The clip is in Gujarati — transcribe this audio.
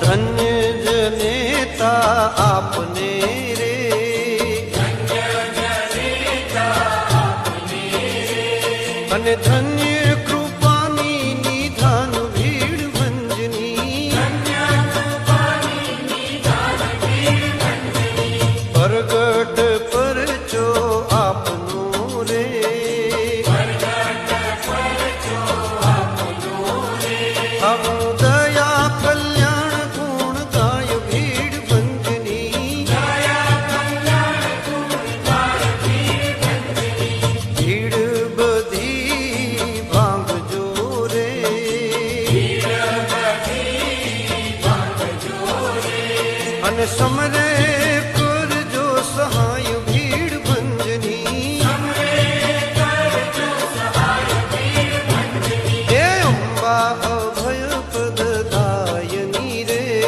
ધન્ય જનેતા આપને રે, અને ધન્ય કૃપાની નિધાન ભીડ ભંજની, પ્રગટ પરચો આપનો રે, આપનું દયા કલ્યાણ ગુણ ગાય ભીડ ભંજની, ભીડ બધી ભાંગજો રે, અને સમરે